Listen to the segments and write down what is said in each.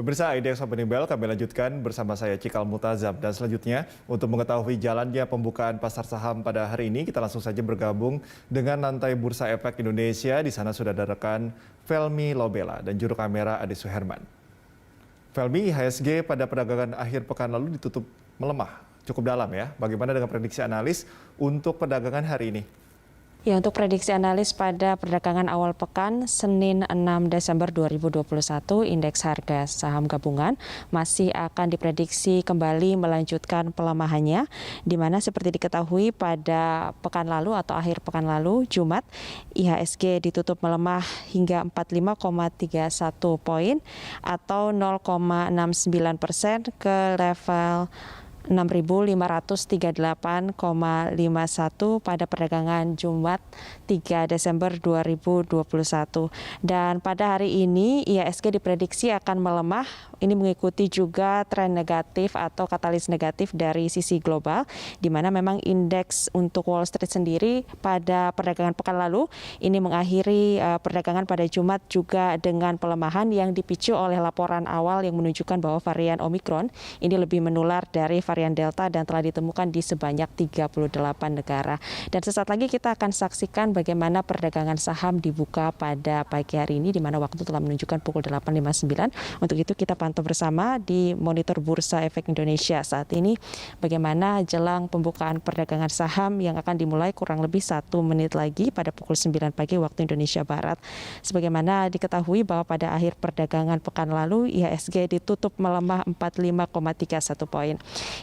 Pemirsa IDX Opening Bell kami lanjutkan bersama saya Cikal Mutazam, dan selanjutnya untuk mengetahui jalannya pembukaan pasar saham pada hari ini kita langsung saja bergabung dengan lantai Bursa Efek Indonesia. Di sana sudah ada rekan Felmi Lobela dan juru kamera Ade Suherman. Felmi, IHSG pada perdagangan akhir pekan lalu ditutup melemah cukup dalam ya. Bagaimana dengan prediksi analis untuk perdagangan hari ini? Ya, untuk prediksi analis pada perdagangan awal pekan Senin 6 Desember 2021, indeks harga saham gabungan masih akan diprediksi kembali melanjutkan pelemahannya, di mana seperti diketahui pada pekan lalu atau akhir pekan lalu, Jumat, IHSG ditutup melemah hingga 45,31 poin atau 0,69% ke level 6.538,51 pada perdagangan Jumat 3 Desember 2021. Dan pada hari ini IHSG diprediksi akan melemah. Ini mengikuti juga tren negatif atau katalis negatif dari sisi global, di mana memang indeks untuk Wall Street sendiri pada perdagangan pekan lalu ini mengakhiri perdagangan pada Jumat juga dengan pelemahan yang dipicu oleh laporan awal yang menunjukkan bahwa varian Omicron ini lebih menular dari varian Delta dan telah ditemukan di sebanyak 38 negara. Dan sesaat lagi kita akan saksikan bagaimana perdagangan saham dibuka pada pagi hari ini, di mana waktu telah menunjukkan pukul 8.59. Untuk itu kita pantau bersama di monitor Bursa Efek Indonesia saat ini bagaimana jelang pembukaan perdagangan saham yang akan dimulai kurang lebih 1 menit lagi pada pukul 9 pagi waktu Indonesia Barat. Sebagaimana diketahui bahwa pada akhir perdagangan pekan lalu IHSG ditutup melemah 45,31 poin.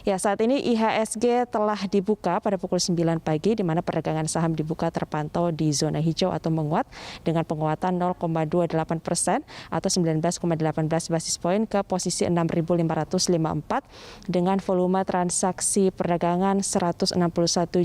Ya, saat ini IHSG telah dibuka pada pukul 9 pagi, di mana perdagangan saham dibuka terpantau di zona hijau atau menguat dengan penguatan 0,28% atau 19,18 basis poin ke posisi 6.554 dengan volume transaksi perdagangan 161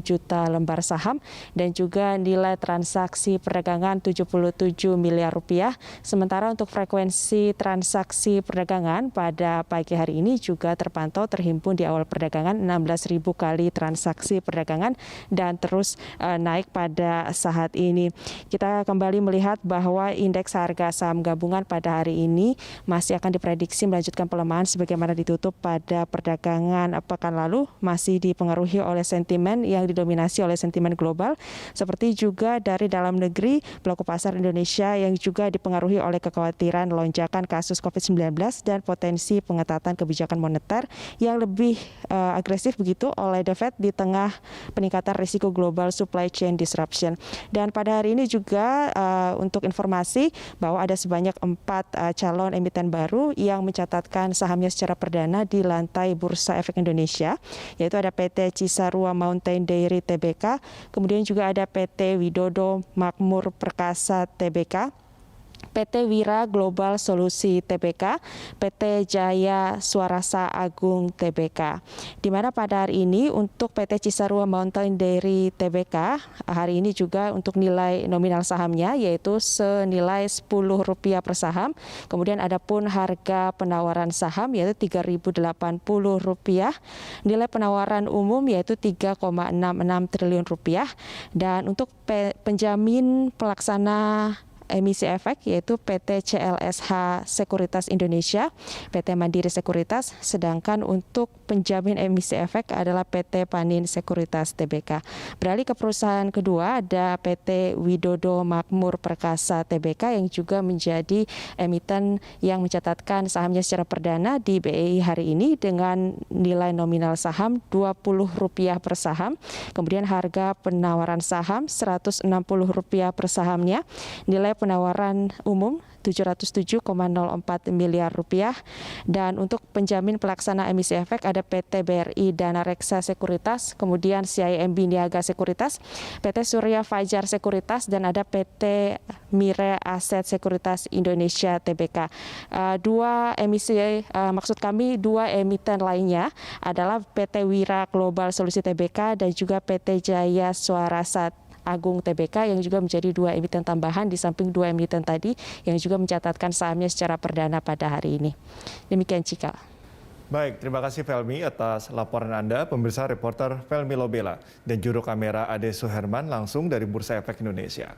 juta lembar saham dan juga nilai transaksi perdagangan 77 miliar rupiah. Sementara untuk frekuensi transaksi perdagangan pada pagi hari ini juga terpantau terhimpun di awal perdagangan 16.000 kali transaksi perdagangan dan terus naik pada saat ini. Kita kembali melihat bahwa indeks harga saham gabungan pada hari ini masih akan diprediksi melanjutkan pelemahan sebagaimana ditutup pada perdagangan pekan lalu, masih dipengaruhi oleh sentimen yang didominasi oleh sentimen global seperti juga dari dalam negeri, pelaku pasar Indonesia yang juga dipengaruhi oleh kekhawatiran lonjakan kasus COVID-19 dan potensi pengetatan kebijakan moneter yang lebih agresif begitu oleh The Fed di tengah peningkatan risiko global supply chain disruption. Dan pada hari ini juga untuk informasi bahwa ada sebanyak 4 calon emiten baru yang mencatatkan sahamnya secara perdana di lantai Bursa Efek Indonesia, yaitu ada PT Cisarua Mountain Dairy Tbk, kemudian juga ada PT Widodo Makmur Perkasa Tbk, PT Wira Global Solusi Tbk, PT Jaya Swarasa Agung Tbk. Di mana pada hari ini untuk PT Cisarua Mountain Dairy Tbk, hari ini juga untuk nilai nominal sahamnya yaitu senilai Rp10 per saham. Kemudian ada pun harga penawaran saham yaitu Rp3.080. Nilai penawaran umum yaitu Rp3,66 triliun. Dan untuk penjamin pelaksana emisi efek yaitu PT CLSH Sekuritas Indonesia, PT Mandiri Sekuritas, sedangkan untuk penjamin emisi efek adalah PT Panin Sekuritas Tbk. Beralih ke perusahaan kedua ada PT Widodo Makmur Perkasa Tbk yang juga menjadi emiten yang mencatatkan sahamnya secara perdana di BEI hari ini dengan nilai nominal saham Rp20 per saham. Kemudian harga penawaran saham Rp160 per sahamnya. Nilai penawaran umum Rp707,04 miliar dan untuk penjamin pelaksana emisi efek ada PT BRI Dana Reksa Sekuritas, kemudian CIMB Niaga Sekuritas, PT Surya Fajar Sekuritas dan ada PT Mire Aset Sekuritas Indonesia Tbk. Dua emiten lainnya adalah PT Wira Global Solusi Tbk dan juga PT Jaya Swarasa Agung Tbk yang juga menjadi 2 emiten tambahan di samping 2 emiten tadi yang juga mencatatkan sahamnya secara perdana pada hari ini. Demikian Cikal. Baik, terima kasih Felmi atas laporan Anda. Pemirsa, reporter Felmi Lobela dan juru kamera Ade Suherman langsung dari Bursa Efek Indonesia.